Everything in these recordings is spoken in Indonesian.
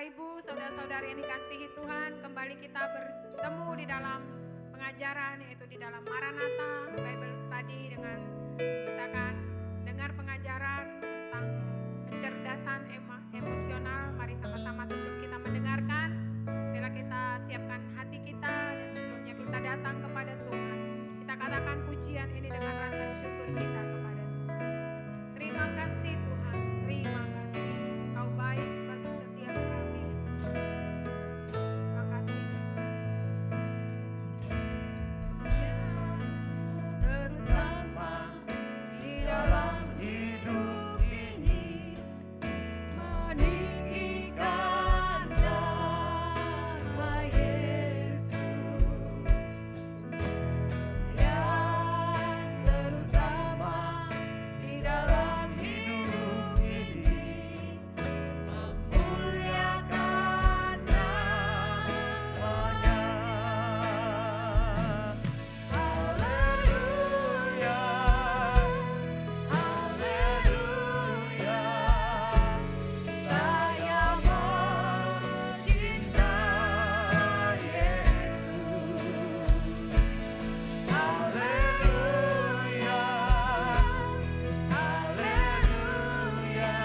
Ibu, saudara-saudari yang dikasihi Tuhan, kembali kita bertemu di dalam pengajaran, yaitu di dalam Maranatha Bible Study, dengan kita akan dengar pengajaran tentang kecerdasan emosional. Mari sama-sama sebelum kita mendengarkan, bila kita siapkan hati kita dan sebelumnya kita datang kepada Tuhan, kita katakan pujian ini dengan rasa syukur kita kepada Tuhan. Terima kasih Tuhan, terima kasih, Engkau baik bagi setiap kami. Terima kasih terutama di dalam hidup ini, meninggikan nama Yesus. Yang terutama di dalam hidup ini, memuliakan namanya. Haleluya, haleluya, saya mencintai Yesus. Haleluya, haleluya,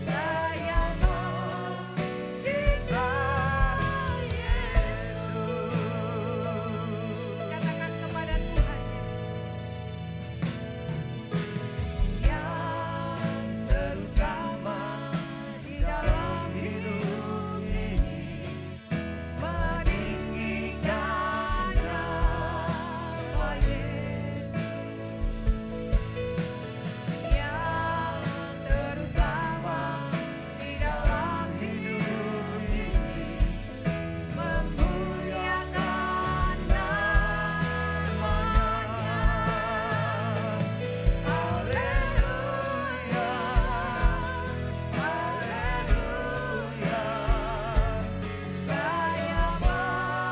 saya mencintai Yesus. Katakan kepada Tuhan Yesus. Yang terutama di dalam hidup ini, meninggikan nama Yesus. Yang terutama di dalam hidup ini, memuliakan namanya. Haleluya, haleluya, saya mencintai.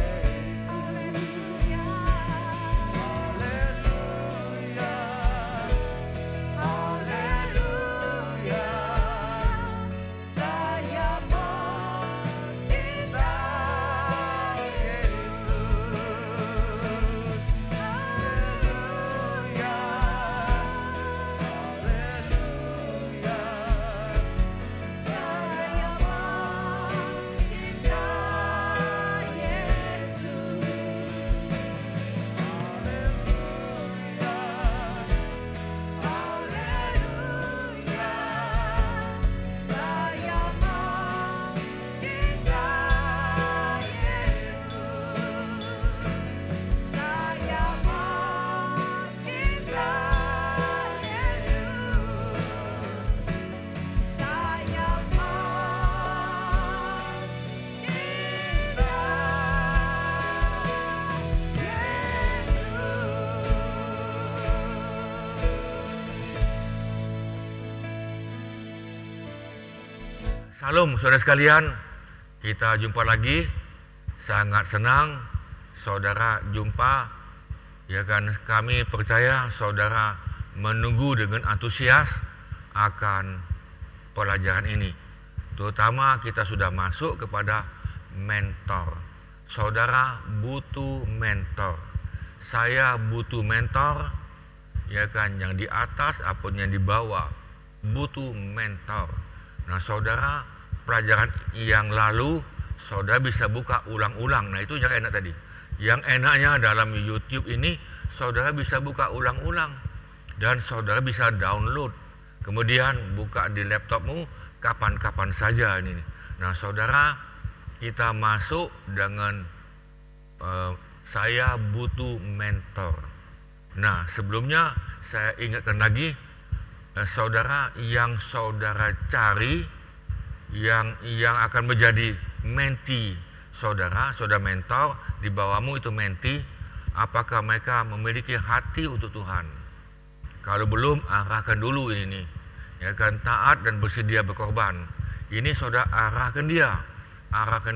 Haleluya, haleluya, saya mencintai Yesus. Haleluya, haleluya, saya mencintai Yesus. Haleluya, saya mencintai Yesus. Saya mencintai Yesus. Saya Salam saudara sekalian, kita jumpa lagi. Sangat senang saudara jumpa. Ya kan, kami percaya saudara menunggu dengan antusias akan pelajaran ini. Terutama kita sudah masuk kepada mentor. Saudara butuh mentor. Saya butuh mentor, ya kan, yang di atas apapun yang di bawah butuh mentor. Nah saudara, pelajaran yang lalu saudara bisa buka ulang-ulang. Nah itu yang enak tadi. Yang enaknya dalam YouTube ini, saudara bisa buka ulang-ulang dan saudara bisa download, kemudian buka di laptopmu kapan-kapan saja ini. Nah saudara, kita masuk dengan saya butuh mentor. Nah sebelumnya saya ingatkan lagi, saudara, yang saudara cari, yang akan menjadi menti saudara mentor, di bawahmu itu menti, apakah mereka memiliki hati untuk Tuhan? Kalau belum, arahkan dulu ini nih, ya kan, taat dan bersedia berkorban. Ini saudara arahkan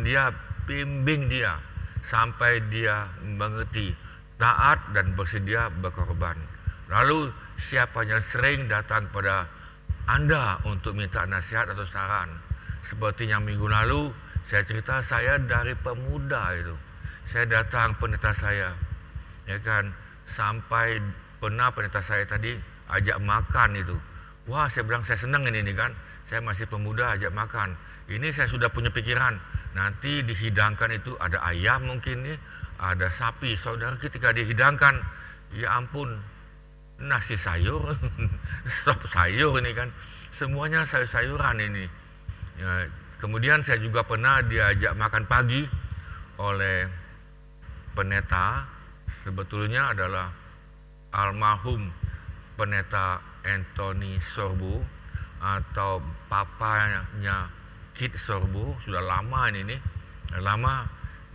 dia, bimbing dia sampai dia mengerti taat dan bersedia berkorban. Lalu siapa yang sering datang kepada Anda untuk minta nasihat atau saran. Seperti yang minggu lalu saya cerita, saya dari pemuda itu, saya datang pendeta saya, ya kan, sampai pernah pendeta saya tadi ajak makan itu. Wah, saya bilang saya senang ini kan, saya masih pemuda ajak makan. Ini saya sudah punya pikiran, nanti dihidangkan itu ada ayam mungkin nih, ada sapi. Saudara, ketika dihidangkan, ya ampun, nasi sayur, sop sayur ini kan, semuanya sayur-sayuran ini. Ya, kemudian saya juga pernah diajak makan pagi oleh pendeta, sebetulnya adalah almarhum pendeta Anthony Sorbo atau papanya Kit Sorbo. Sudah lama ini lama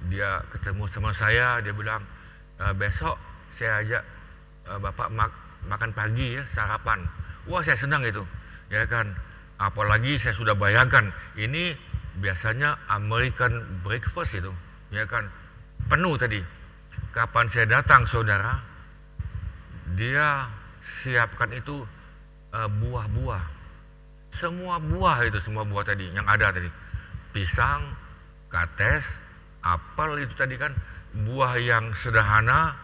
dia ketemu sama saya, dia bilang besok saya ajak Bapak makan pagi ya, sarapan. Wah, saya senang itu, ya kan. Apalagi saya sudah bayangkan ini biasanya American breakfast itu, ya kan, penuh tadi. Kapan saya datang, saudara, dia siapkan itu buah-buah, semua buah itu, semua buah tadi yang ada tadi, pisang, kates, apel itu tadi kan, buah yang sederhana,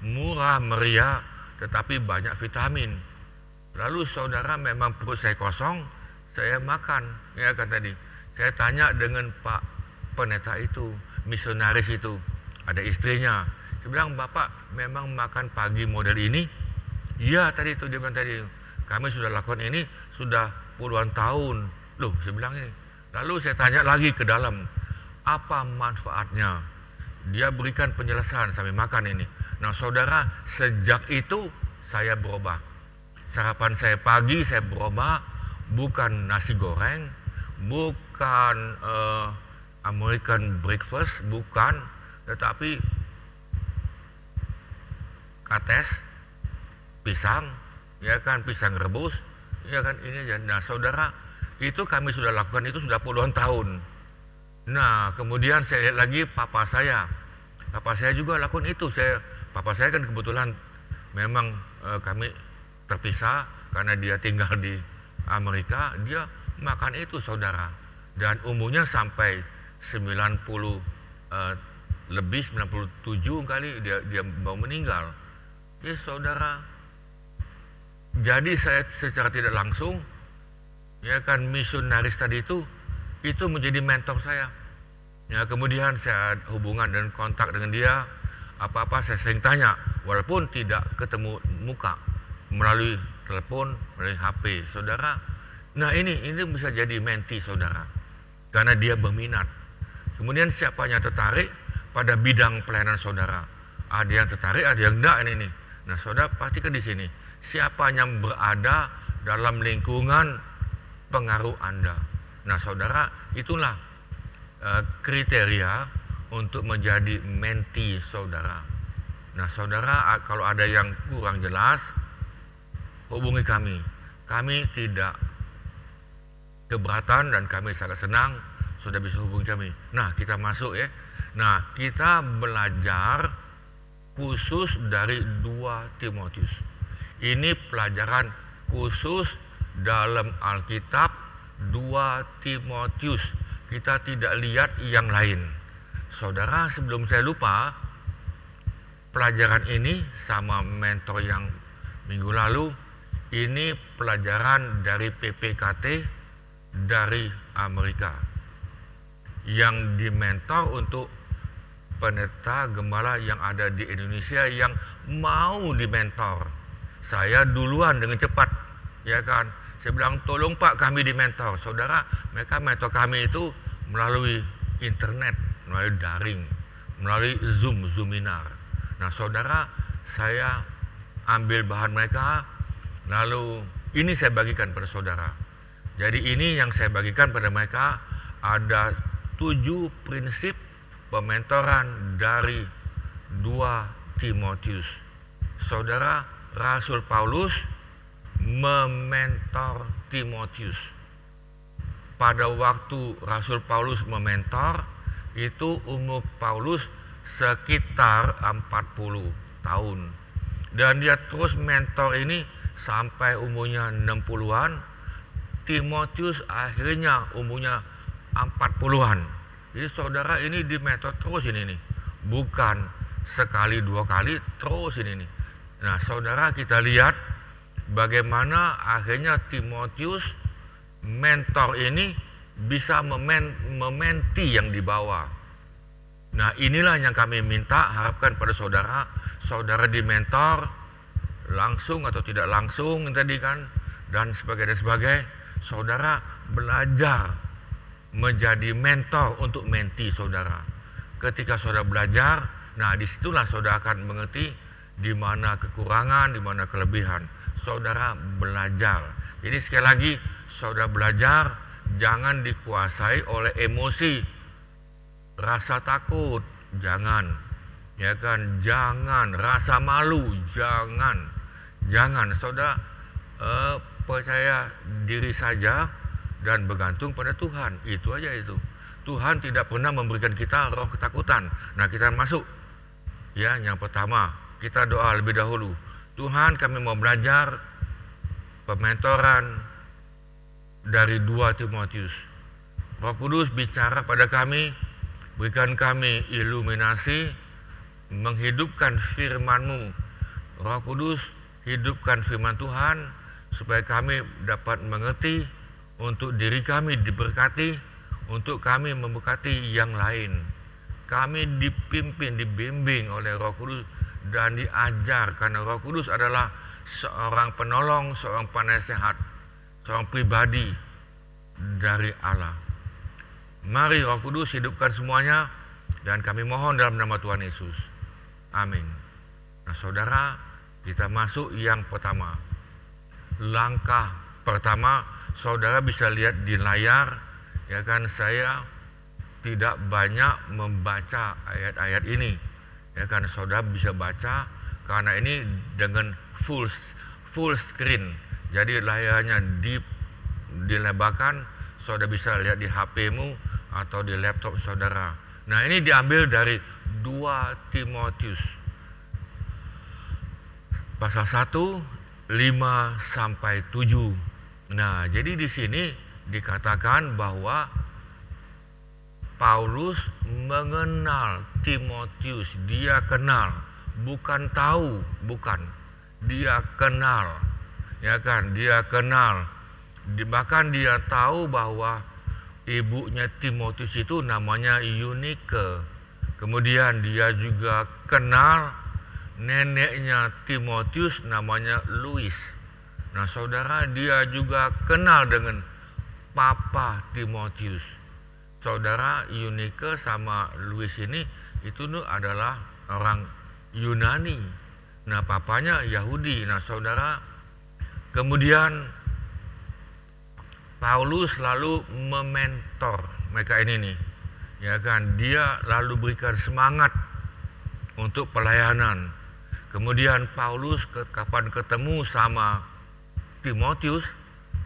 murah meriah, tetapi banyak vitamin. Lalu saudara, memang perut saya kosong, saya makan, ya kan tadi. Saya tanya dengan Pak pendeta itu, misionaris itu, ada istrinya. Saya bilang, Bapak memang makan pagi model ini? Iya tadi itu, dia bilang tadi, kami sudah lakukan ini sudah puluhan tahun. Loh, saya bilang ini. Lalu saya tanya lagi ke dalam, apa manfaatnya? Dia berikan penjelasan sambil makan ini. Nah saudara, sejak itu saya berubah. Sarapan saya pagi saya berubah, bukan nasi goreng, bukan American breakfast, bukan, tetapi kates, pisang, ya kan, pisang rebus, ya kan, ini aja. Nah saudara, itu kami sudah lakukan itu sudah puluhan tahun. Nah kemudian saya lihat lagi papa saya juga lakukan itu. Papa saya kan kebetulan memang kami terpisah karena dia tinggal di Amerika, dia makan itu saudara, dan umurnya sampai 90 lebih, 97 kali dia mau meninggal. Ya saudara, jadi saya secara tidak langsung, ya kan, misionaris tadi itu menjadi mentor saya. Ya, kemudian saya hubungan dan kontak dengan dia, apa-apa saya sering tanya, walaupun tidak ketemu muka, melalui telepon, melalui HP, saudara. Nah ini bisa jadi menti saudara, karena dia berminat. Kemudian siapa yang tertarik pada bidang pelayanan saudara? Ada yang tertarik, ada yang enggak ini. Nah saudara, perhatikan di sini, siapa yang berada dalam lingkungan pengaruh Anda. Nah saudara, itulah kriteria untuk menjadi menti saudara. Nah saudara, kalau ada yang kurang jelas, hubungi kami. Kami tidak keberatan dan kami sangat senang sudah bisa hubungi kami. Nah kita masuk ya. Nah kita belajar khusus dari 2 Timotius. Ini pelajaran khusus dalam Alkitab 2 Timotius. Kita tidak lihat yang lain. Saudara, sebelum saya lupa, pelajaran ini sama mentor yang minggu lalu, ini pelajaran dari PPKT dari Amerika yang dimentor untuk pendeta gembala yang ada di Indonesia yang mau dimentor. Saya duluan dengan cepat, ya kan. Saya bilang, tolong Pak, kami dimentor. Saudara, mereka mentor kami itu melalui internet, melalui daring, melalui Zoominar. Nah saudara, saya ambil bahan mereka, lalu ini saya bagikan pada saudara. Jadi ini yang saya bagikan pada mereka, ada 7 prinsip pementoran dari 2 Timotius. Saudara, Rasul Paulus mementor Timotius. Pada waktu Rasul Paulus mementor, itu umur Paulus sekitar 40 tahun. Dan dia terus mentor ini sampai umurnya 60-an. Timotius akhirnya umurnya 40-an. Jadi saudara ini dimentor terus ini nih. Bukan sekali dua kali, terus ini nih. Nah saudara, kita lihat bagaimana akhirnya Timotius mentor ini bisa mementi yang di bawah. Nah inilah yang kami minta, harapkan pada saudara. Saudara dimentor langsung atau tidak langsung tadi kan, dan sebagainya. Saudara belajar menjadi mentor untuk menti saudara. Ketika saudara belajar, nah disitulah saudara akan mengerti di mana kekurangan, di mana kelebihan. Saudara belajar. Jadi sekali lagi, saudara belajar jangan dikuasai oleh emosi, rasa takut, jangan, ya kan, jangan, rasa malu, jangan. Saudara percaya diri saja dan bergantung pada Tuhan. Itu aja itu. Tuhan tidak pernah memberikan kita roh ketakutan. Nah kita masuk. Ya, yang pertama kita doa lebih dahulu. Tuhan, kami mau belajar pementoran dari 2 Timotius. Roh Kudus bicara pada kami, berikan kami iluminasi, menghidupkan firman-Mu. Roh Kudus, hidupkan firman Tuhan, supaya kami dapat mengerti, untuk diri kami diberkati, untuk kami memberkati yang lain. Kami dipimpin, dibimbing oleh Roh Kudus dan diajar, karena Roh Kudus adalah seorang penolong, seorang penasehat, seorang pribadi dari Allah. Mari Roh Kudus hidupkan semuanya, dan kami mohon dalam nama Tuhan Yesus. Amin. Nah saudara, kita masuk yang pertama. Langkah pertama, saudara bisa lihat di layar, ya kan, saya tidak banyak membaca ayat-ayat ini, ya kan, saudara bisa baca karena ini dengan full screen. Jadi layarnya dilebarkan, saudara bisa lihat di HP-mu atau di laptop saudara. Nah ini diambil dari 2 Timotius pasal 1 5-7. Nah, jadi di sini dikatakan bahwa Paulus mengenal Timotius. Dia kenal, bukan tahu, bukan. Dia kenal. Ya kan, dia kenal. Bahkan dia tahu bahwa ibunya Timotius itu namanya Eunike. Kemudian dia juga kenal neneknya Timotius namanya Louis. Nah saudara, dia juga kenal dengan papa Timotius. Saudara, Eunike sama Louis ini itu adalah orang Yunani. Nah papanya Yahudi. Nah saudara, kemudian Paulus lalu mementor mereka ini nih, ya kan, dia lalu berikan semangat untuk pelayanan. Kemudian Paulus kapan ketemu sama Timotius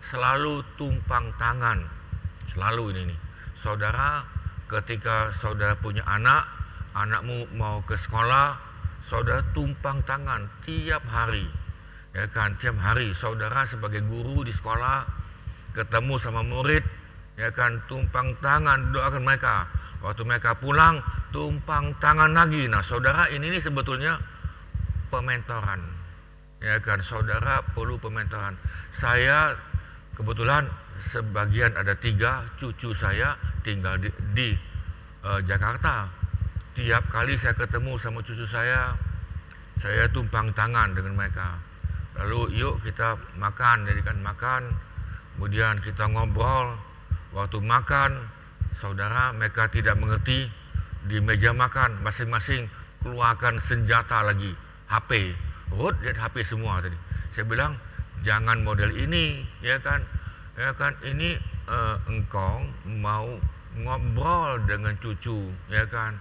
selalu tumpang tangan, selalu ini nih. Saudara, ketika saudara punya anakmu mau ke sekolah, saudara tumpang tangan tiap hari, ya kan, tiap hari. Saudara sebagai guru di sekolah ketemu sama murid, ya kan, tumpang tangan, doakan mereka. Waktu mereka pulang, tumpang tangan lagi. Nah saudara, ini sebetulnya pementoran, ya kan, saudara perlu pementoran. Saya kebetulan sebagian ada 3 cucu saya tinggal di Jakarta. Tiap kali saya ketemu sama cucu saya tumpang tangan dengan mereka. Lalu yuk kita makan, jadikan makan, kemudian kita ngobrol. Waktu makan, saudara, mereka tidak mengerti, di meja makan masing-masing keluarkan senjata lagi, HP, lihat HP semua tadi. Saya bilang jangan model ini, ya kan, ini engkau mau ngobrol dengan cucu, ya kan.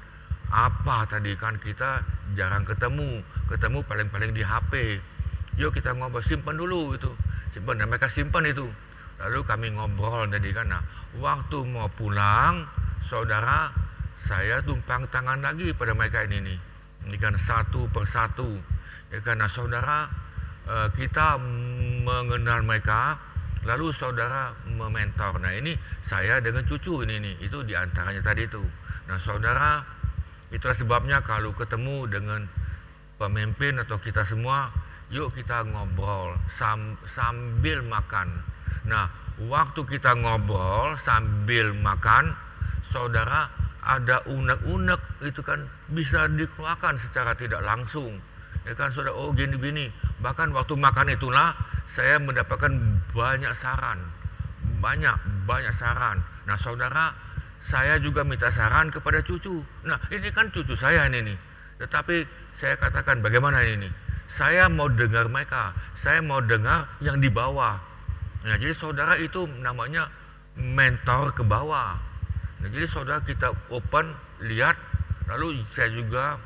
Apa tadi kan kita jarang ketemu paling-paling di HP. Yuk kita ngobrol, simpan dulu itu, simpan, dan mereka simpan itu. Lalu kami ngobrol tadi kan. Nah, waktu mau pulang, saudara, saya tumpang tangan lagi pada mereka ini nih. Ini kan satu persatu. Ya karena saudara, kita mengenal mereka, lalu saudara mementor. Nah ini saya dengan cucu ini itu diantaranya tadi itu. Nah saudara, itulah sebabnya kalau ketemu dengan pemimpin atau kita semua, yuk kita ngobrol sambil makan. Nah waktu kita ngobrol sambil makan, saudara, ada unek-unek itu kan bisa dikeluarkan secara tidak langsung. Ya kan saudara, oh gini-gini. Bahkan waktu makan itulah saya mendapatkan banyak saran. Banyak saran. Nah saudara, saya juga minta saran kepada cucu. Nah ini kan cucu saya ini nih. Tetapi saya katakan bagaimana ini? Saya mau dengar mereka. Saya mau dengar yang di bawah. Nah jadi saudara, itu namanya mentor ke bawah. Nah jadi saudara, kita open, lihat. Lalu saya juga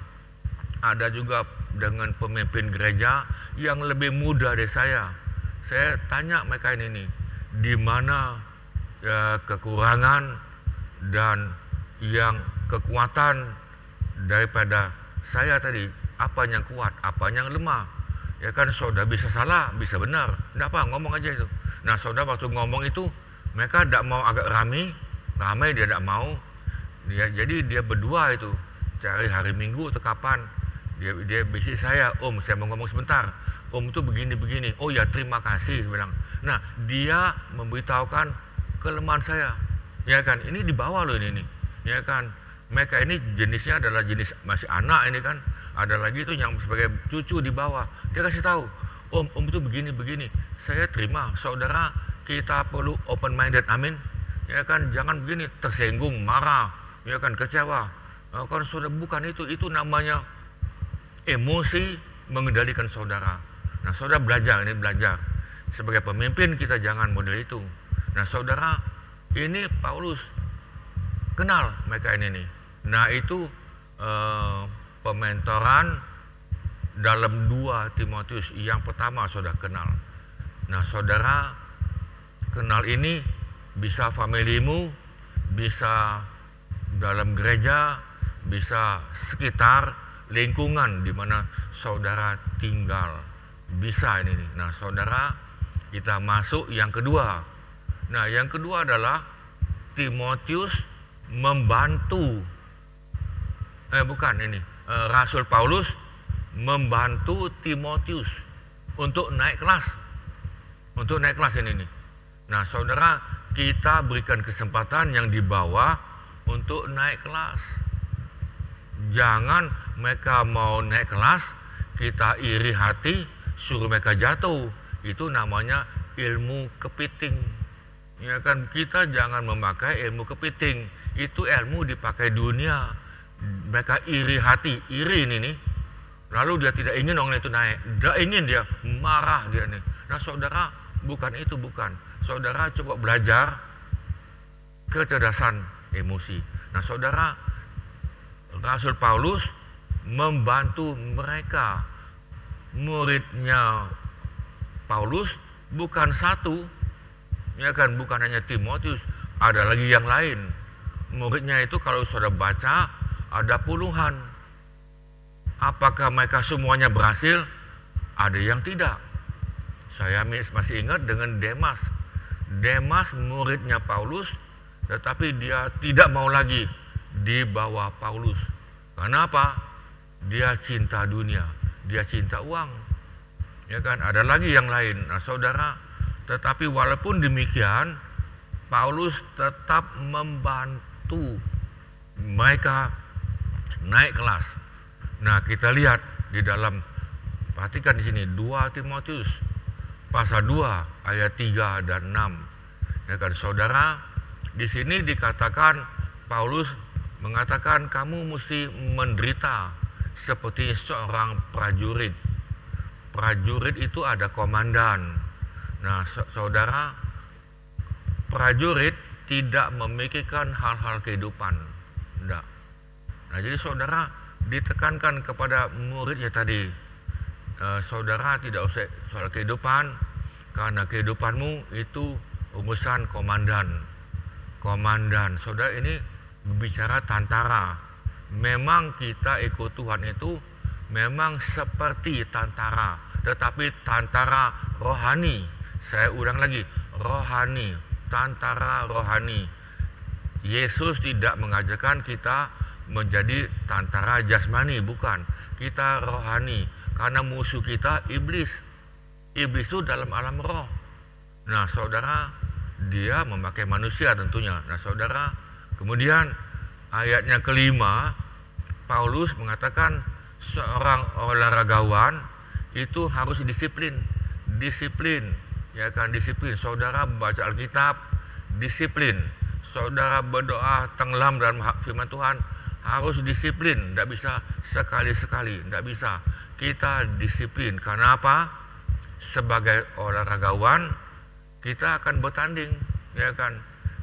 ada juga dengan pemimpin gereja yang lebih muda dari saya. Saya tanya mereka ini nih, di mana kekurangan dan yang kekuatan daripada saya tadi, apa yang kuat, apa yang lemah. Ya kan saudara, bisa salah, bisa benar. Enggak apa, ngomong aja itu. Nah saudara, waktu ngomong itu mereka tidak mau agak ramai dia tidak mau. Jadi dia berdua itu cari hari Minggu atau kapan. Dia bisik saya, Om saya mau ngomong sebentar, Om itu begini-begini. Oh ya terima kasih, bilang. Nah dia memberitahukan kelemahan saya, ya kan, ini di bawah loh ini, ya kan. Mereka ini jenisnya adalah jenis masih anak ini kan. Ada lagi itu yang sebagai cucu di bawah. Dia kasih tahu, Om itu begini-begini. Saya terima, saudara, kita perlu open minded, amin. Ya kan, jangan begini tersinggung, marah, ya kan, kecewa. Kalau saudara, bukan itu namanya emosi mengendalikan saudara. Nah saudara belajar sebagai pemimpin, kita jangan model itu. Nah saudara, ini Paulus kenal mereka ini nih. Nah itu pementoran dalam 2 Timotius yang pertama saudara kenal. Nah saudara, kenal ini bisa familimu, bisa dalam gereja, bisa sekitar lingkungan di mana saudara tinggal, bisa ini nih. Nah saudara, kita masuk yang kedua. Nah yang kedua adalah Timotius membantu Rasul Paulus membantu Timotius untuk naik kelas ini nih. Nah saudara, kita berikan kesempatan yang di bawah untuk naik kelas. Jangan mereka mau naik kelas, kita iri hati, suruh mereka jatuh. Itu namanya ilmu kepiting. Ya kan, kita jangan memakai ilmu kepiting. Itu ilmu dipakai dunia. Mereka iri hati, iri ini nih. Lalu dia tidak ingin orang itu naik. Tidak ingin, dia marah dia nih. Nah saudara, bukan itu, bukan. Saudara coba belajar kecerdasan emosi. Nah saudara, Rasul Paulus membantu mereka. Muridnya Paulus bukan satu, ya kan, bukan hanya Timotius, ada lagi yang lain. Muridnya itu kalau saudara baca ada puluhan. Apakah mereka semuanya berhasil? Ada yang tidak. Saya masih ingat dengan Demas. Demas muridnya Paulus, tetapi dia tidak mau lagi di bawah Paulus. Kenapa? Dia cinta dunia, dia cinta uang. Ya kan, ada lagi yang lain. Nah saudara, tetapi walaupun demikian, Paulus tetap membantu mereka naik kelas. Nah kita lihat di dalam, perhatikan di sini 2 Timotius pasal 2 ayat 3 dan 6. Ya kan saudara, di sini dikatakan Paulus mengatakan kamu mesti menderita seperti seorang prajurit. Prajurit itu ada komandan. Nah saudara, prajurit tidak memikirkan hal-hal kehidupan. Tidak. Nah jadi saudara ditekankan kepada muridnya tadi, saudara tidak usah soal kehidupan, karena kehidupanmu itu urusan komandan. Komandan, saudara, ini bicara tentara. Memang kita ikut Tuhan itu memang seperti tentara, tetapi tentara rohani. Saya ulang lagi, rohani, tentara rohani. Yesus tidak mengajarkan kita menjadi tentara jasmani, bukan. Kita rohani, karena musuh kita iblis. Iblis itu dalam alam roh. Nah saudara, dia memakai manusia tentunya. Nah saudara, kemudian ayatnya kelima, Paulus mengatakan seorang olahragawan itu harus disiplin, ya kan, disiplin. Saudara baca Alkitab, disiplin. Saudara berdoa tenggelam dalam firman Tuhan, harus disiplin. Tidak bisa sekali-sekali, tidak bisa. Kita disiplin. Karena apa? Sebagai olahragawan kita akan bertanding, ya kan?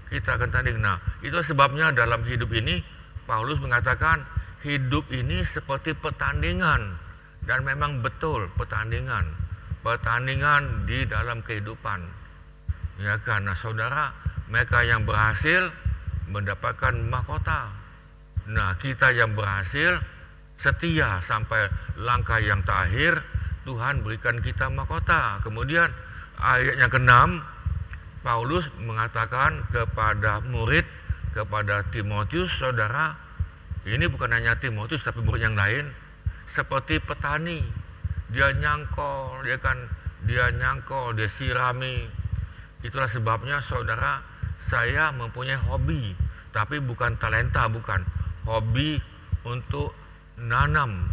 Kita akan tanding. Nah, itu sebabnya dalam hidup ini Paulus mengatakan hidup ini seperti pertandingan, dan memang betul pertandingan di dalam kehidupan, ya kan? Nah, saudara, mereka yang berhasil mendapatkan mahkota. Nah, kita yang berhasil setia sampai langkah yang terakhir, Tuhan berikan kita mahkota. Kemudian ayat yang ke-6, Paulus mengatakan kepada murid, kepada Timotius, saudara, ini bukan hanya Timotius tapi murid yang lain, seperti petani, dia nyangkol, dia sirami. Itulah sebabnya saudara, saya mempunyai hobi, tapi bukan talenta, bukan hobi untuk nanam,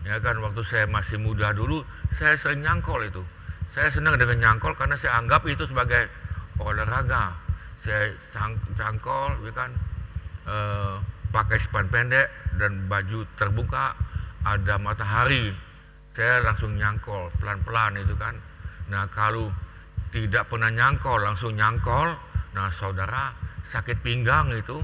ya kan. Waktu saya masih muda dulu, saya sering nyangkol itu. Saya senang dengan nyangkol karena saya anggap itu sebagai olahraga. Saya cangkol, ya kan, pakai span pendek dan baju terbuka, ada matahari, saya langsung nyangkol pelan-pelan itu kan. Nah, kalau tidak pernah nyangkol, langsung nyangkol, nah saudara, sakit pinggang itu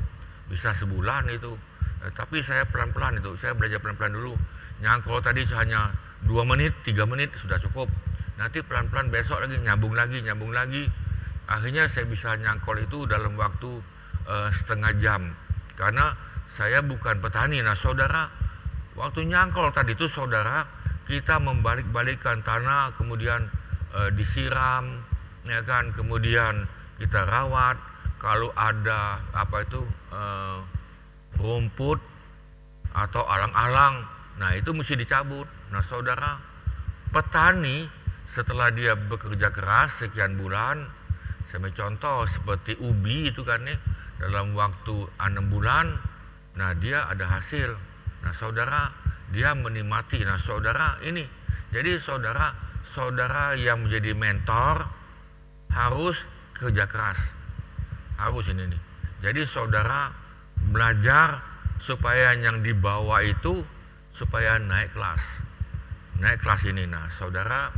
bisa sebulan itu. Tapi saya pelan-pelan itu, saya belajar pelan-pelan dulu. Nyangkol tadi hanya 2 menit, 3 menit sudah cukup. Nanti pelan-pelan besok lagi, nyambung lagi. Akhirnya saya bisa nyangkol itu dalam waktu setengah jam. Karena saya bukan petani. Nah saudara, waktu nyangkol tadi itu saudara, kita membalik-balikan tanah, kemudian disiram, ya kan, kemudian kita rawat. Kalau ada rumput atau alang-alang, nah itu mesti dicabut. Nah saudara, petani setelah dia bekerja keras sekian bulan, saya contoh seperti ubi itu kan ya, dalam waktu 6 bulan, nah dia ada hasil. Nah saudara, dia menikmati. Nah saudara, ini jadi saudara yang menjadi mentor harus kerja keras, harus ini nih. Jadi saudara belajar supaya yang di bawah itu supaya naik kelas ini. Nah saudara,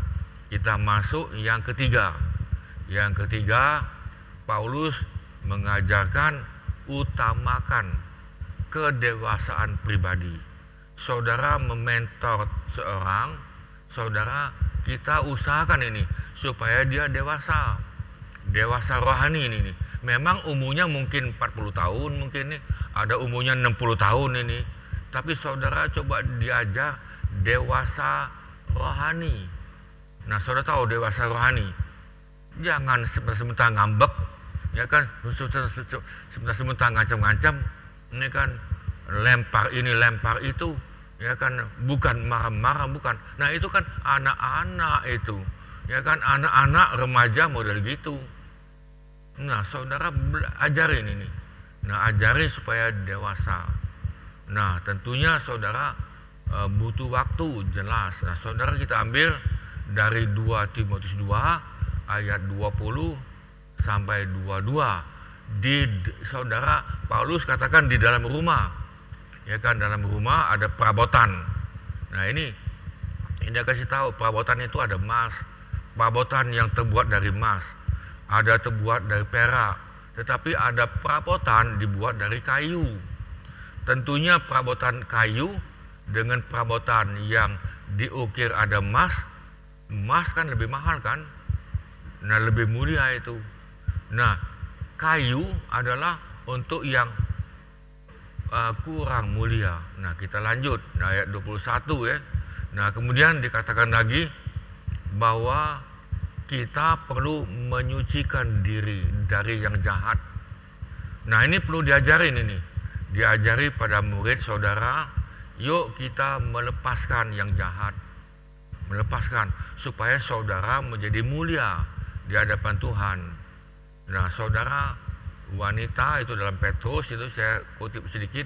kita masuk yang ketiga. Yang ketiga, Paulus mengajarkan utamakan kedewasaan pribadi. Saudara mementor seorang, saudara, kita usahakan ini supaya dia dewasa rohani ini nih. Memang umurnya mungkin 40 tahun, mungkin nih ada umurnya 60 tahun ini, tapi saudara coba diajar dewasa rohani. Nah saudara tahu dewasa rohani, jangan sebentar ngambek, ya kan, sebentar ngancam-ngancam, ini kan, lempar ini lempar itu, ya kan, bukan marah-marah, bukan. Nah itu kan anak-anak itu, ya kan, anak-anak remaja model gitu. Nah saudara ajarin ini, nah ajarin supaya dewasa. Nah tentunya saudara butuh waktu, jelas. Nah saudara, kita ambil dari 2 Timotius 2 ayat 20 sampai 22. Saudara, Paulus katakan di dalam rumah, ya kan, dalam rumah ada perabotan. Nah ini kasih tahu, perabotan itu ada emas, perabotan yang terbuat dari emas, ada terbuat dari perak, tetapi ada perabotan dibuat dari kayu. Tentunya perabotan kayu dengan perabotan yang diukir ada emas kan lebih mahal kan, nah lebih mulia itu. Nah kayu adalah untuk yang kurang mulia. Nah kita lanjut, nah, ayat 21 ya. Nah kemudian dikatakan lagi bahwa kita perlu menyucikan diri dari yang jahat. Nah, ini perlu diajarin ini. Diajari pada murid saudara, yuk kita melepaskan yang jahat. Melepaskan supaya saudara menjadi mulia di hadapan Tuhan. Nah, saudara, wanita itu dalam Petrus itu saya kutip sedikit,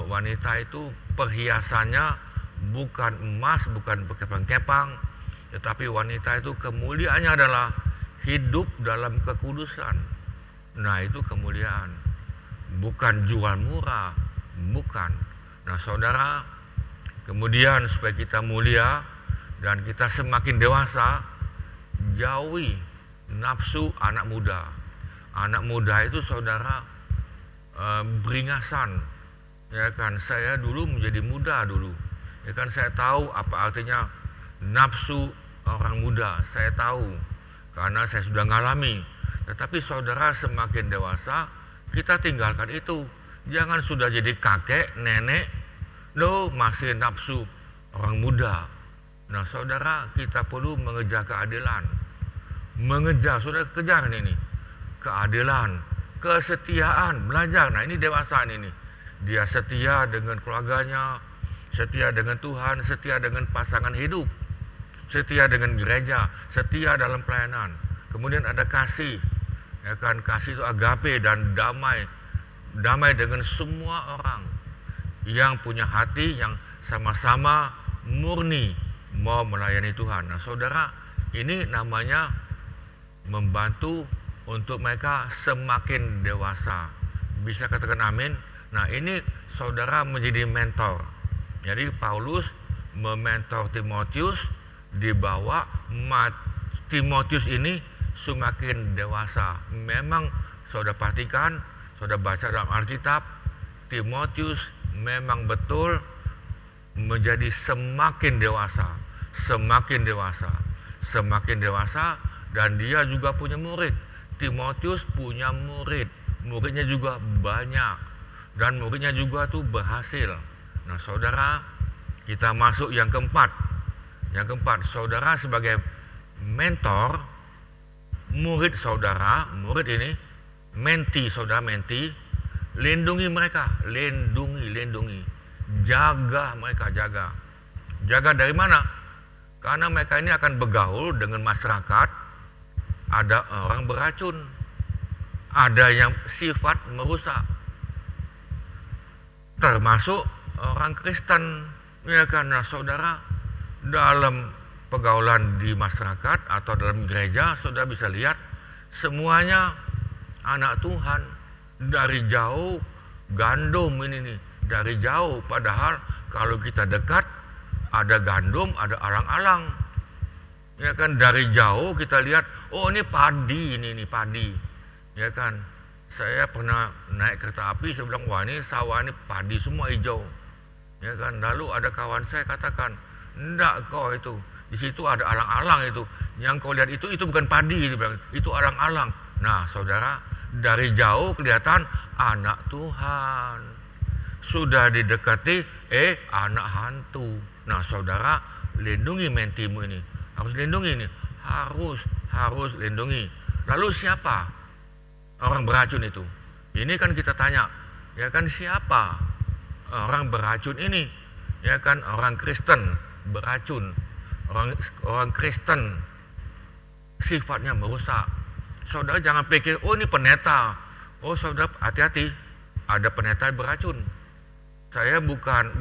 wanita itu perhiasannya bukan emas, bukan kepang-kepang, tetapi wanita itu kemuliaannya adalah hidup dalam kekudusan. Nah, itu kemuliaan, bukan jual murah, bukan. Nah, saudara, kemudian supaya kita mulia dan kita semakin dewasa, jauhi nafsu anak muda. Anak muda itu saudara beringasan, ya kan, saya dulu menjadi muda dulu, ya kan, saya tahu apa artinya nafsu orang muda, saya tahu karena saya sudah ngalami. Tetapi saudara semakin dewasa, kita tinggalkan itu. Jangan sudah jadi kakek, nenek, masih nafsu orang muda. Nah, saudara, kita perlu mengejar keadilan. Mengejar, saudara, kejar ini keadilan, kesetiaan, belajar. Nah, ini dewasa ini. Dia setia dengan keluarganya, setia dengan Tuhan, setia dengan pasangan hidup, setia dengan gereja, setia dalam pelayanan. Kemudian ada kasih, ya kan, kasih itu agape dan damai. Damai dengan semua orang yang punya hati yang sama-sama murni mau melayani Tuhan. Nah, saudara, ini namanya membantu untuk mereka semakin dewasa. Bisa katakan amin. Nah, ini saudara menjadi mentor. Jadi Paulus mementor Timotius, dibawa Timotius ini semakin dewasa. Memang saudara perhatikan, saudara baca dalam Alkitab, Timotius memang betul menjadi semakin dewasa, semakin dewasa, semakin dewasa, dan dia juga punya murid. Timotius punya murid, muridnya juga banyak, dan muridnya juga tuh berhasil. Nah, saudara, kita masuk yang keempat. Yang keempat, saudara sebagai mentor, murid saudara, murid ini, menti saudara, menti, lindungi mereka, lindungi, jaga mereka, jaga dari mana? Karena mereka ini akan bergaul dengan masyarakat. Ada orang beracun, ada yang sifat merusak, termasuk orang Kristen, ya kan. Nah, saudara, dalam pergaulan di masyarakat atau dalam gereja, saudara bisa lihat semuanya anak Tuhan. Dari jauh gandum ini nih, dari jauh, padahal kalau kita dekat ada gandum, ada alang-alang, ya kan. Dari jauh kita lihat, oh ini padi, ini padi, ya kan. Saya pernah naik kereta api, saya bilang, wah ini sawah ini padi semua hijau, ya kan. Lalu ada kawan saya katakan, enggak kau, itu di situ ada alang-alang, itu yang kau lihat itu bukan padi, dia bilang, itu alang-alang. Nah, saudara, dari jauh kelihatan anak Tuhan, sudah didekati anak hantu. Nah, saudara, lindungi mentimu ini, harus lindungi ini, harus lindungi. Lalu siapa orang beracun itu? Ini kan kita tanya, ya kan, siapa orang beracun ini? Ya kan, orang Kristen beracun, orang Kristen sifatnya merusak. Saudara jangan pikir, oh ini pendeta. Oh saudara, hati-hati, ada pendeta beracun. Saya bukan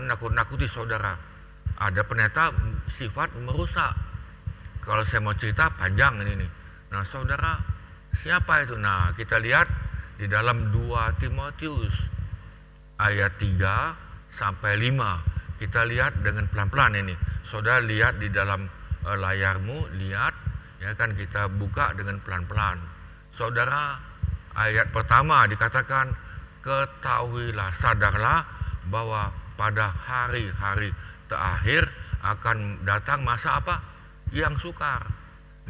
nakut-nakuti saudara. Ada pendeta sifat merusak. Kalau saya mau cerita panjang ini. Nah, saudara, siapa itu? Nah, kita lihat di dalam 2 Timotius ayat 3 sampai 5. Kita lihat dengan pelan-pelan ini. Saudara lihat di dalam layarmu, lihat, ya kan, kita buka dengan pelan-pelan. Saudara, ayat pertama dikatakan, ketahuilah, sadarlah bahwa pada hari-hari terakhir akan datang masa apa? Yang sukar.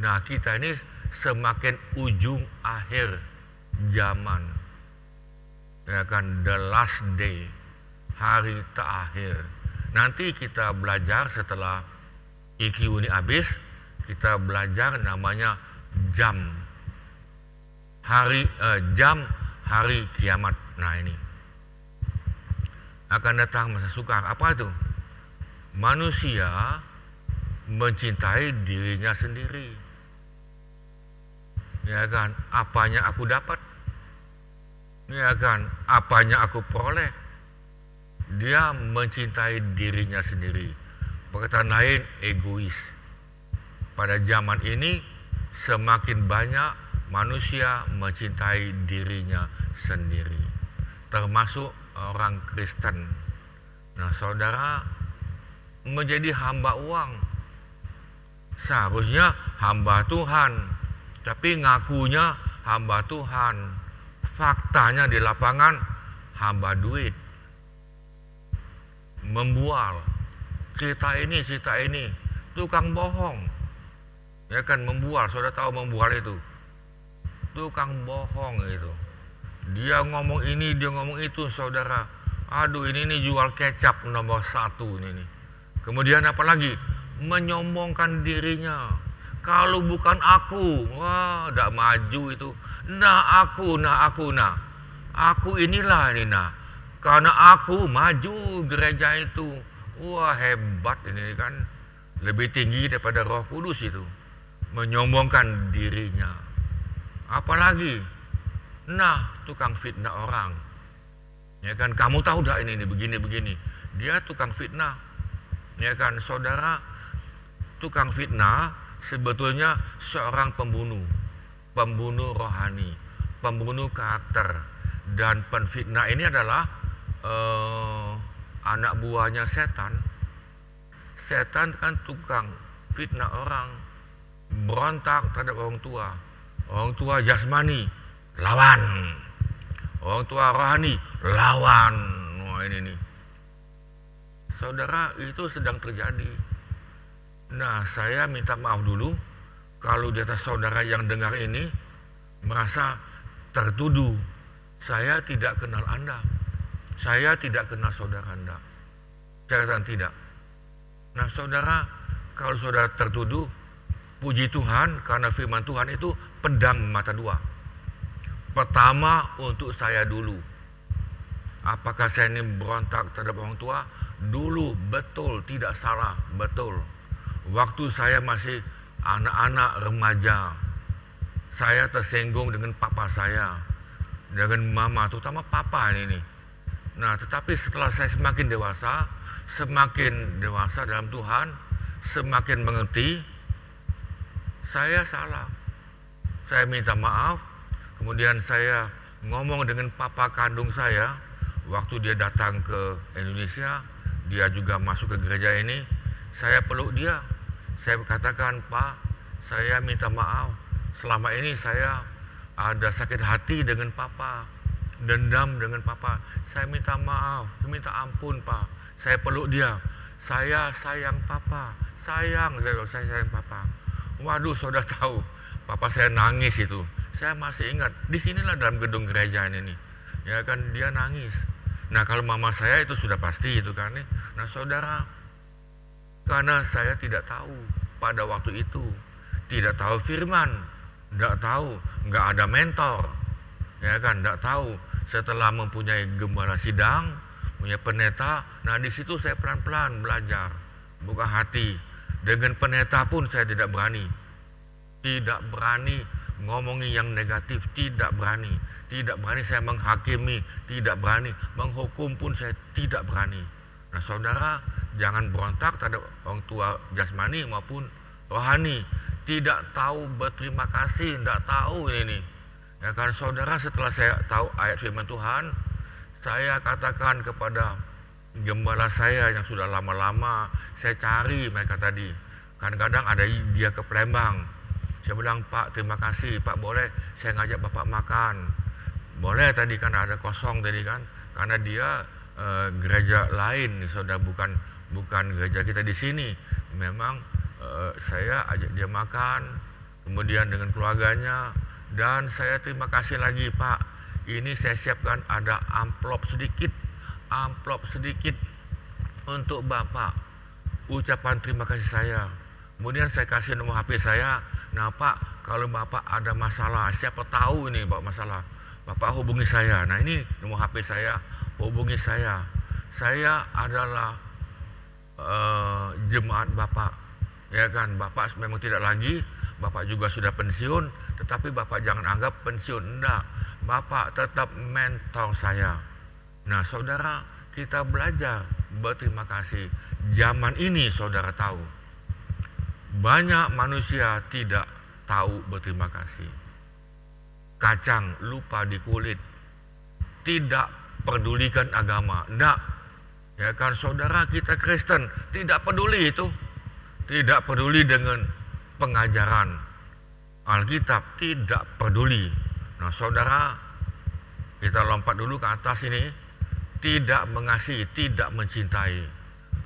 Nah, kita ini semakin ujung akhir zaman, ya kan, the last day, hari terakhir. Nanti kita belajar setelah IQ ini habis, kita belajar namanya jam hari kiamat. Nah, ini akan datang masa sukar. Apa itu? Manusia mencintai dirinya sendiri. Ya kan, apanya aku dapat? Ya kan, apanya aku peroleh? Dia mencintai dirinya sendiri. Perkataan lain, egois. Pada zaman ini semakin banyak manusia mencintai dirinya sendiri, termasuk orang Kristen. Nah, saudara, menjadi hamba uang, seharusnya hamba Tuhan, tapi ngakunya hamba Tuhan, faktanya di lapangan hamba duit, membual, cerita ini, tukang bohong, ya kan, membual. Saudara tahu membual itu, tukang bohong itu. Dia ngomong ini, dia ngomong itu, saudara. Aduh, ini jual kecap nomor 1 ini. Kemudian apa lagi? Menyombongkan dirinya. Kalau bukan aku, wah, tidak maju itu. Aku inilah ini, karena aku maju gereja itu. Wah, hebat ini kan. Lebih tinggi daripada Roh Kudus itu. Menyombongkan dirinya. Apalagi, tukang fitnah orang. Ya kan, kamu tahu dah ini begini. Dia tukang fitnah. Ya kan, saudara, tukang fitnah sebetulnya seorang pembunuh rohani, pembunuh karakter. Dan penfitnah ini adalah anak buahnya setan. Setan kan tukang fitnah orang, berontak terhadap orang tua jasmani, lawan. Orang tua rohani, lawan. Wah, ini nih. Saudara, itu sedang terjadi. Nah, saya minta maaf dulu kalau di atas saudara yang dengar ini merasa tertuduh. Saya tidak kenal Anda. Saya tidak kenal saudara Anda. Saya katakan tidak. Nah, saudara, kalau saudara tertuduh, puji Tuhan karena firman Tuhan itu pedang mata dua. Pertama untuk saya dulu. Apakah saya ini berontak terhadap orang tua? Dulu betul, tidak salah, betul. Waktu saya masih anak-anak remaja, saya tersinggung dengan papa saya, dengan mama, terutama papa ini. Nah, tetapi setelah saya semakin dewasa dalam Tuhan, semakin mengerti, saya salah. Saya minta maaf. Kemudian saya ngomong dengan papa kandung saya, waktu dia datang ke Indonesia, dia juga masuk ke gereja ini, saya peluk dia. Saya katakan, Pak, saya minta maaf. Selama ini saya ada sakit hati dengan papa, dendam dengan papa. Saya minta maaf, minta ampun, Pak. Saya peluk dia. Saya sayang papa, saya sayang papa. Waduh, saudara tahu, papa saya nangis itu. Saya masih ingat, disinilah dalam gedung gereja ini nih. Ya kan, dia nangis. Nah, kalau mama saya itu sudah pasti itu kan nih. Nah, saudara, karena saya tidak tahu pada waktu itu, tidak tahu firman, tidak tahu, nggak ada mentor, ya kan, tidak tahu. Setelah mempunyai gembala sidang, punya pendeta, nah di situ saya pelan-pelan belajar, buka hati. Dengan pendeta pun saya tidak berani ngomongin yang negatif, tidak berani saya menghakimi, tidak berani menghukum pun saya tidak berani. Nah, saudara, jangan berontak terhadap orang tua jasmani maupun rohani. Tidak tahu berterima kasih, tidak tahu ini. Ya kan, saudara, setelah saya tahu ayat firman Tuhan, saya katakan kepada gembala saya yang sudah lama-lama saya cari mereka tadi. Kadang-kadang ada dia ke Palembang. Saya bilang, Pak, terima kasih, Pak, boleh saya ngajak Bapak makan? Boleh tadi, karena ada kosong tadi kan, karena dia gereja lain, saudara, bukan gereja kita di sini. Memang saya ajak dia makan, kemudian dengan keluarganya, dan saya terima kasih lagi, Pak. Ini saya siapkan ada amplop sedikit untuk Bapak. Ucapan terima kasih saya. Kemudian saya kasih nomor HP saya. Nah Pak, kalau Bapak ada masalah, siapa tahu ini Bapak masalah, Bapak hubungi saya. Nah ini nomor HP saya, hubungi saya. Saya adalah jemaat Bapak, ya kan. Bapak memang tidak lagi, Bapak juga sudah pensiun, tetapi Bapak jangan anggap pensiun, enggak. Bapak tetap mentor saya. Nah saudara, kita belajar berterima kasih. Zaman ini saudara tahu, banyak manusia tidak tahu berterima kasih. Kacang lupa di kulit, tidak pedulikan agama, enggak. Ya kan saudara, kita Kristen tidak peduli itu, tidak peduli dengan pengajaran Alkitab, tidak peduli. Nah saudara, kita lompat dulu ke atas ini, tidak mengasihi, tidak mencintai,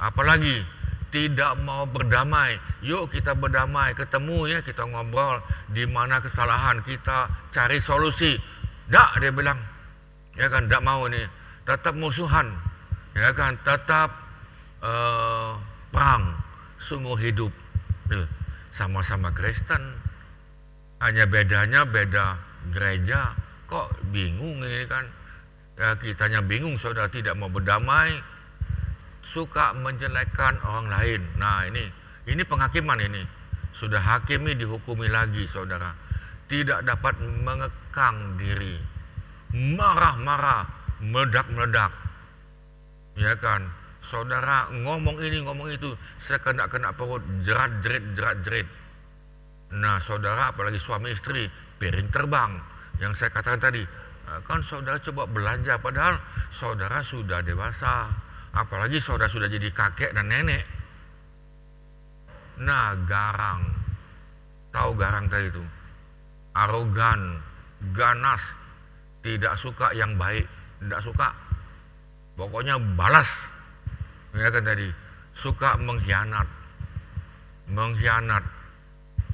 apalagi tidak mau berdamai. Yuk kita berdamai, ketemu ya, kita ngobrol di mana kesalahan, kita cari solusi. Dak, dia bilang, ya kan, dak mau ini, tetap musuhan, ya kan, tetap perang, sungguh hidup. Sama-sama Kristen, hanya bedanya beda gereja. Kok bingung ini kan? Ya, kitanya bingung, saudara, tidak mau berdamai, suka menjelekkan orang lain. Nah ini penghakiman ini. Sudah hakimi, dihukumi lagi saudara. Tidak dapat mengekang diri. Marah-marah, meledak-meledak. Ya kan? Saudara ngomong ini, ngomong itu, sekena-kena perut, jerat-jerit. Nah saudara, apalagi suami istri, piring terbang. Yang saya katakan tadi, kan saudara coba belajar, padahal saudara sudah dewasa. Apalagi saudara sudah jadi kakek dan nenek. Nah garang, tahu garang tadi itu, arogan, ganas, tidak suka yang baik, tidak suka, pokoknya balas. Ya kan tadi, suka mengkhianat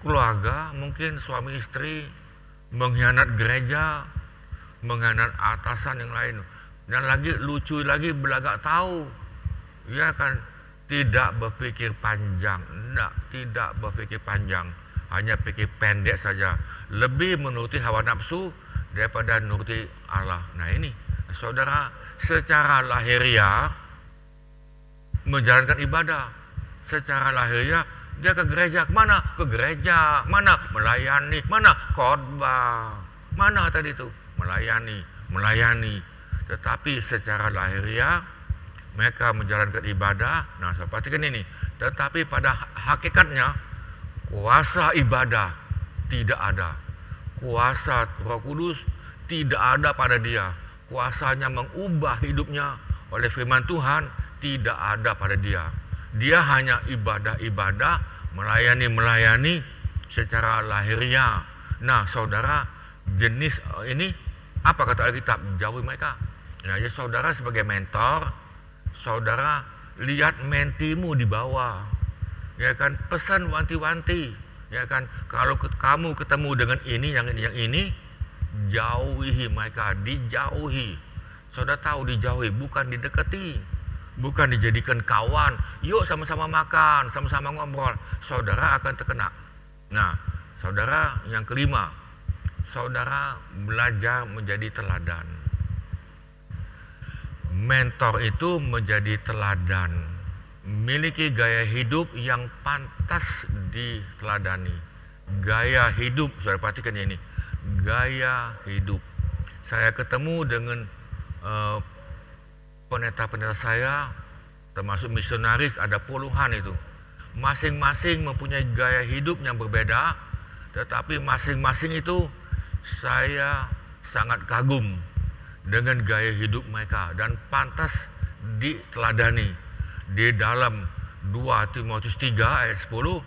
keluarga, mungkin suami istri, mengkhianat gereja, mengkhianat atasan yang lain. Dan lagi lucu lagi, belagak tahu, ya kan, tidak berpikir panjang, tidak berpikir panjang, hanya pikir pendek saja, lebih menuruti hawa nafsu daripada menuruti Allah. Nah ini saudara, secara lahiriah menjalankan ibadah, secara lahiriah dia ke gereja, kemana? Ke gereja, mana? Melayani, mana? Khotbah, mana tadi itu? Melayani. Tetapi secara lahiriah mereka menjalankan ibadah. Nah saya perhatikan ini, tetapi pada hakikatnya kuasa ibadah tidak ada, kuasa Roh Kudus tidak ada pada dia, kuasanya mengubah hidupnya oleh firman Tuhan tidak ada pada dia. Dia hanya ibadah, melayani secara lahiriah. Nah saudara, jenis ini apa kata Alkitab? Jauhi mereka. Nah jadi saudara sebagai mentor, saudara lihat mentimu di bawah, ya kan, pesan wanti-wanti, ya kan, kalau kamu ketemu dengan ini, yang ini, jauhi mereka, dijauhi. Saudara tahu dijauhi, bukan didekati, bukan dijadikan kawan. Yuk sama-sama makan, sama-sama ngobrol, saudara akan terkena. Nah saudara, yang kelima, saudara belajar menjadi teladan. Mentor itu menjadi teladan, miliki gaya hidup yang pantas diteladani. Gaya hidup, saudara perhatikan ini, gaya hidup. Saya ketemu dengan pendeta-pendeta saya, termasuk misionaris, ada puluhan itu. Masing-masing mempunyai gaya hidup yang berbeda, tetapi masing-masing itu saya sangat kagum dengan gaya hidup mereka dan pantas diteladani. Di dalam 2 Timotius 3 ayat 10,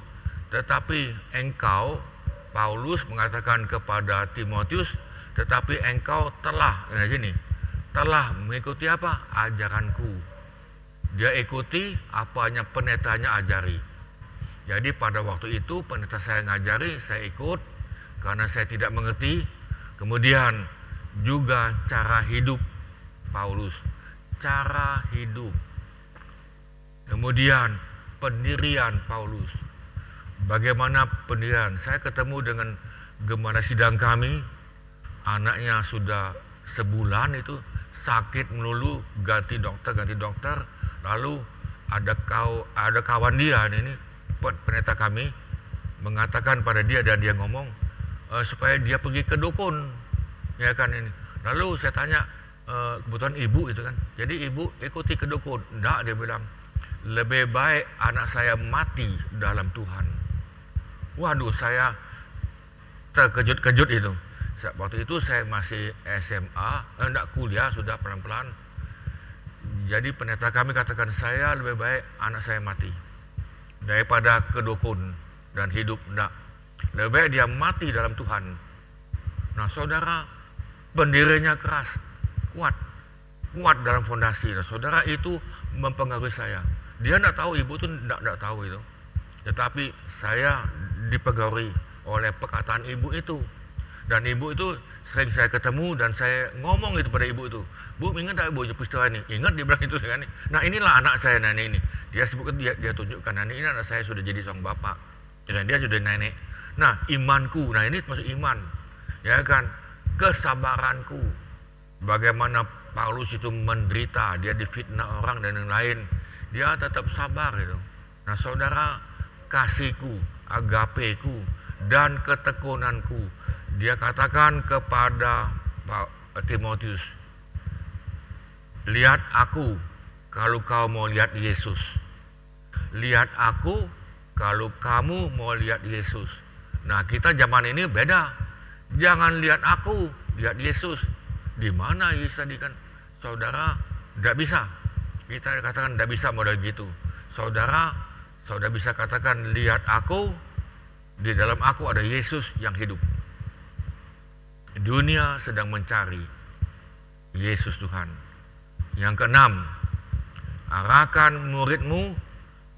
tetapi engkau, Paulus mengatakan kepada Timotius, tetapi engkau telah mengikuti apa? Ajaranku. Dia ikuti apa yang pendetanya ajari. Jadi pada waktu itu pendeta saya ngajari, saya ikut karena saya tidak mengerti. Kemudian juga cara hidup Paulus, cara hidup. Kemudian pendirian Paulus, bagaimana pendirian. Saya ketemu dengan gembala sidang kami, anaknya sudah sebulan itu sakit melulu, ganti dokter, lalu ada kawan dia ini pendeta kami mengatakan pada dia, dan dia ngomong supaya dia pergi ke dukun, ya kan ini. Lalu saya tanya, kebetulan ibu itu kan, jadi ibu ikuti ke dukun. Enggak, dia bilang lebih baik anak saya mati dalam Tuhan. Waduh, saya terkejut-kejut itu. Waktu itu saya masih SMA, enggak kuliah, sudah pelan-pelan. Jadi pendeta kami katakan, saya lebih baik anak saya mati daripada ke dukun dan hidup. Enggak, lebih baik dia mati dalam Tuhan. Nah saudara, pendirinya keras, kuat dalam fondasi. Nah saudara, itu mempengaruhi saya. Dia enggak tahu, ibu itu enggak tahu itu. Tetapi saya dipengaruhi oleh perkataan ibu itu. Dan ibu itu sering saya ketemu dan saya ngomong itu pada ibu itu. Bu, ingat tak ibu peristiwa ini? Ingat, dia bilang itu kan. Nah inilah anak saya, nenek ini. Dia sebutkan, dia tunjukkan, nah ini anak saya sudah jadi seorang bapak. Dan dia sudah nenek. Nah imanku, nah ini maksud iman. Ya kan, kesabaranku. Bagaimana Paulus itu menderita, dia difitnah orang dan yang lain. Dia tetap sabar itu. Nah saudara, kasihku, agapeku, dan ketekunanku. Dia katakan kepada Timotius, lihat aku kalau kau mau lihat Yesus. Lihat aku kalau kamu mau lihat Yesus. Nah kita zaman ini beda. Jangan lihat aku, lihat Yesus. Di mana Yesus tadi kan? Saudara, tidak bisa. Kita katakan tidak bisa model gitu. Saudara bisa katakan, lihat aku, di dalam aku ada Yesus yang hidup. Dunia sedang mencari Yesus Tuhan. Yang keenam, arahkan muridmu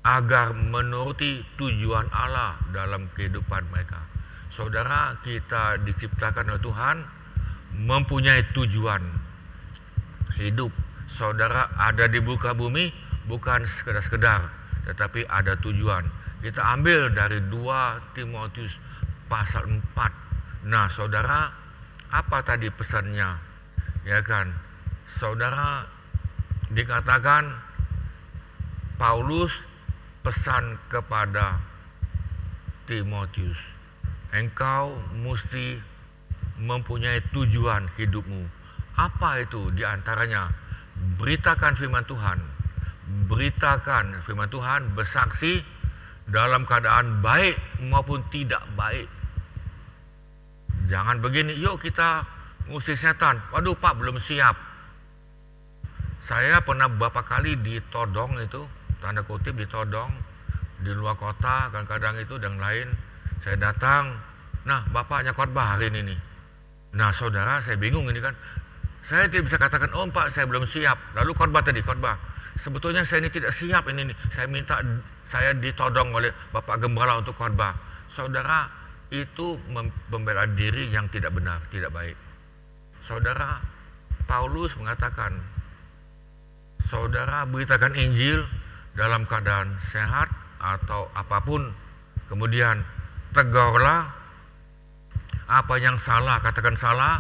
agar menuruti tujuan Allah dalam kehidupan mereka. Saudara, kita diciptakan oleh Tuhan mempunyai tujuan hidup. Saudara ada di muka bumi bukan sekedar, tetapi ada tujuan. Kita ambil dari 2 Timotius pasal 4. Nah saudara, apa tadi pesannya? Ya kan, saudara, dikatakan Paulus pesan kepada Timotius, engkau mesti mempunyai tujuan hidupmu. Apa itu? Di antaranya beritakan firman Tuhan. Beritakan firman Tuhan, bersaksi dalam keadaan baik maupun tidak baik. Jangan begini, yuk kita ngusir setan. Waduh Pak, belum siap. Saya pernah beberapa kali ditodong itu, tanda kutip ditodong, di luar kota, kadang-kadang itu dan lain. Saya datang, nah bapaknya khotbah hari ini nih. Nah saudara, saya bingung ini kan. Saya tidak bisa katakan, oh Pak saya belum siap. Lalu khotbah. Sebetulnya saya ini tidak siap ini nih. Saya ditodong oleh Bapak Gembala untuk khotbah. Saudara, itu membela diri yang tidak benar, tidak baik. Saudara, Paulus mengatakan, saudara beritakan Injil dalam keadaan sehat atau apapun. Kemudian tegurlah, apa yang salah katakan salah,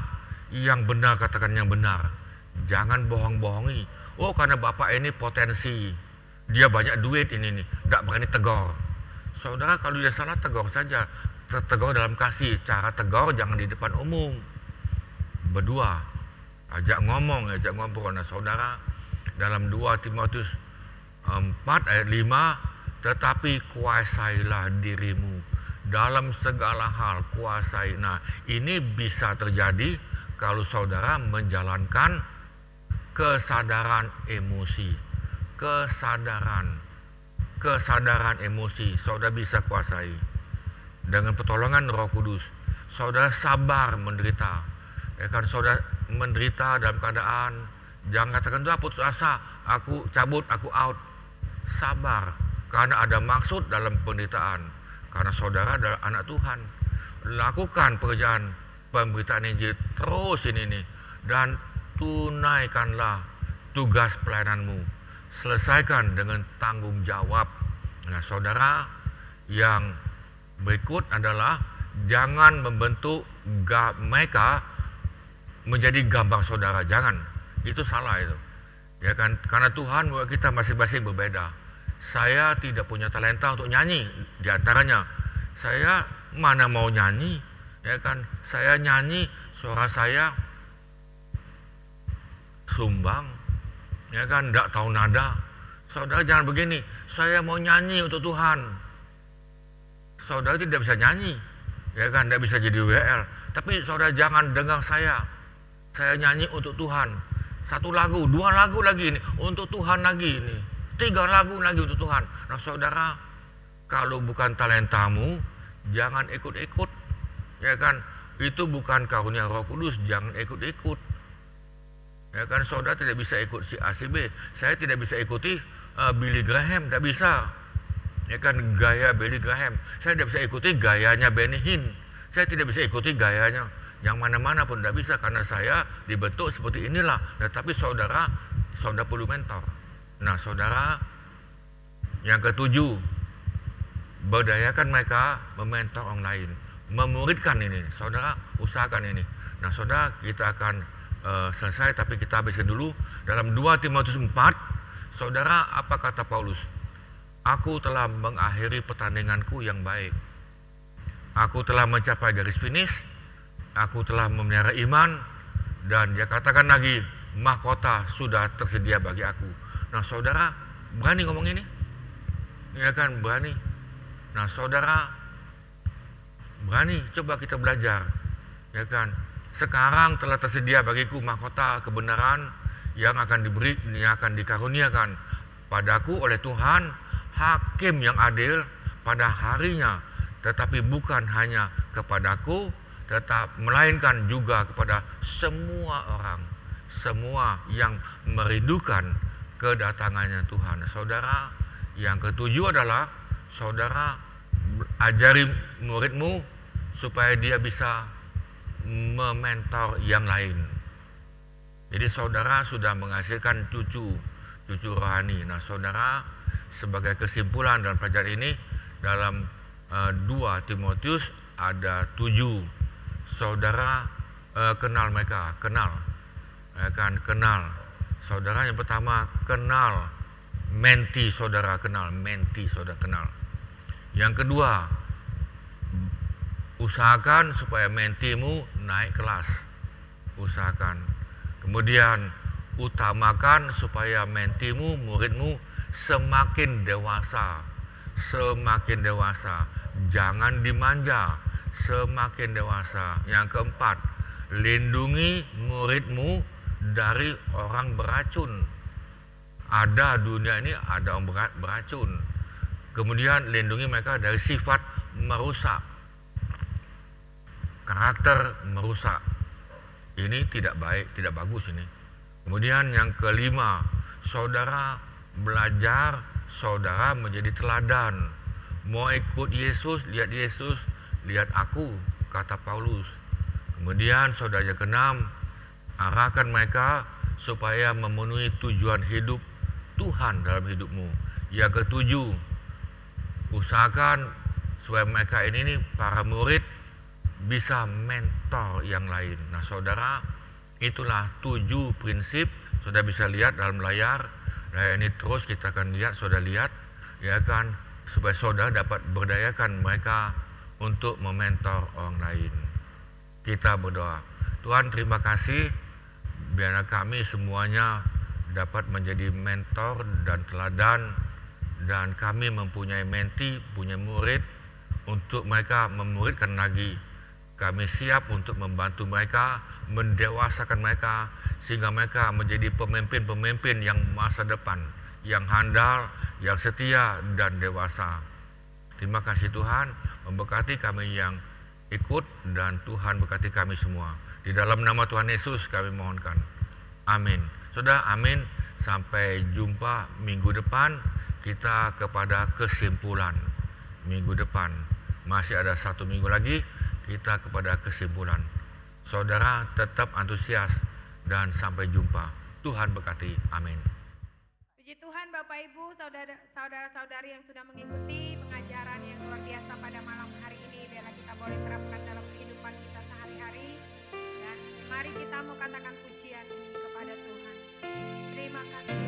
yang benar katakan yang benar. Jangan bohong-bohongi. Oh karena bapak ini potensi, dia banyak duit ini nih, tidak berani tegur. Saudara, kalau dia salah tegur saja. Tegur dalam kasih. Cara tegur jangan di depan umum. Berdua, ajak ngomong, ajak ngobrol. Nah saudara, dalam 2 Timotius 4 ayat 5, tetapi kuasailah dirimu dalam segala hal, kuasai. Nah ini bisa terjadi kalau saudara menjalankan kesadaran emosi. Kesadaran emosi saudara bisa kuasai dengan pertolongan Roh Kudus. Saudara sabar menderita. Ya kan, saudara menderita dalam keadaan, jangan katakan tuh putus asa, aku cabut, aku out. Sabar, karena ada maksud dalam penderitaan. Karena saudara adalah anak Tuhan. Lakukan pekerjaan pemberitaan Injil terus ini nih, dan tunaikanlah tugas pelayananmu. Selesaikan dengan tanggung jawab. Nah saudara, yang berikut adalah jangan membentuk mereka menjadi gambar saudara, jangan. Itu salah itu. Ya kan, karena Tuhan buat kita masing-masing berbeda. Saya tidak punya talenta untuk nyanyi, di antaranya saya mana mau nyanyi, ya kan? Saya nyanyi, suara saya sumbang, ya kan, enggak tahu nada. Saudara jangan begini, saya mau nyanyi untuk Tuhan. Saudara tidak bisa nyanyi, ya kan, enggak bisa jadi WL. Tapi saudara jangan dengar saya nyanyi untuk Tuhan. 1 lagu, 2 lagu lagi ini untuk Tuhan lagi ini, 3 lagu lagi untuk Tuhan. Nah saudara, kalau bukan talentamu, jangan ikut-ikut, ya kan? Itu bukan karunia Roh Kudus, jangan ikut-ikut. Ya kan, saudara tidak bisa ikut si A si B. Saya tidak bisa ikuti Billy Graham, tidak bisa. Ya kan, gaya Billy Graham. Saya tidak bisa ikuti gayanya Benny Hinn. Saya tidak bisa ikuti gayanya yang mana-mana pun, tidak bisa, karena saya dibentuk seperti inilah. Nah, tapi saudara perlu mentor. Nah saudara, yang ketujuh, berdayakan mereka mementor orang lain, memuridkan ini. Saudara usahakan ini. Nah saudara, kita akan selesai, tapi kita habiskan dulu dalam 2 Timotius 4. Saudara, apa kata Paulus? Aku telah mengakhiri pertandinganku yang baik, aku telah mencapai garis finish, aku telah memelihara iman, dan dia katakan lagi, mahkota sudah tersedia bagi aku. Nah saudara, berani ngomong ini? Ya kan, berani. Nah saudara, berani, coba kita belajar, ya kan. Sekarang telah tersedia bagiku mahkota kebenaran yang akan diberi, yang akan dikaruniakan padaku oleh Tuhan, hakim yang adil pada harinya, tetapi bukan hanya kepadaku, melainkan juga kepada semua orang, semua yang merindukan kedatangannya Tuhan. Saudara, yang ketujuh adalah saudara ajari muridmu supaya dia bisa mementor yang lain. Jadi saudara sudah menghasilkan cucu rohani. Nah saudara, sebagai kesimpulan dalam pelajaran ini, dalam 2 Timotius ada 7. Saudara kenal mereka, kenal, ya kan, kenal. Saudara, yang pertama, kenal menti saudara, kenal menti saudara, kenal. Yang kedua, usahakan supaya mentimu naik kelas, usahakan. Kemudian utamakan supaya mentimu, muridmu semakin dewasa, jangan dimanja, semakin dewasa. Yang keempat, lindungi muridmu dari orang beracun. Ada dunia ini ada orang beracun. Kemudian lindungi mereka dari sifat merusak, karakter merusak. Ini tidak baik, tidak bagus ini. Kemudian yang kelima, saudara belajar, saudara menjadi teladan. Mau ikut Yesus, lihat aku, kata Paulus. Kemudian saudara yang keenam, arahkan mereka supaya memenuhi tujuan hidup Tuhan dalam hidupmu. Yang ketujuh, usahakan supaya mereka ini para murid bisa mentor yang lain. Nah saudara, itulah 7 prinsip. Saudara bisa lihat dalam layar. Nah ini terus kita akan lihat, saudara lihat, ya kan, supaya saudara dapat berdayakan mereka untuk mementor orang lain. Kita berdoa. Tuhan, terima kasih biarlah kami semuanya dapat menjadi mentor dan teladan, dan kami mempunyai menti, punya murid untuk mereka memuridkan lagi. Kami siap untuk membantu mereka, mendewasakan mereka, sehingga mereka menjadi pemimpin-pemimpin yang masa depan, yang handal, yang setia dan dewasa. Terima kasih Tuhan, memberkati kami yang ikut, dan Tuhan berkati kami semua. Di dalam nama Tuhan Yesus kami mohonkan. Amin. Saudara, amin. Sampai jumpa minggu depan. Kita kepada kesimpulan. Minggu depan masih ada 1 minggu lagi. Kita kepada kesimpulan. Saudara tetap antusias dan sampai jumpa. Tuhan berkati. Amin. Puji Tuhan Bapak Ibu, saudara-saudari yang sudah mengikuti pengajaran yang luar biasa pada malam hari boleh terapkan dalam kehidupan kita sehari-hari. Dan mari kita mau katakan pujian ini kepada Tuhan. Terima kasih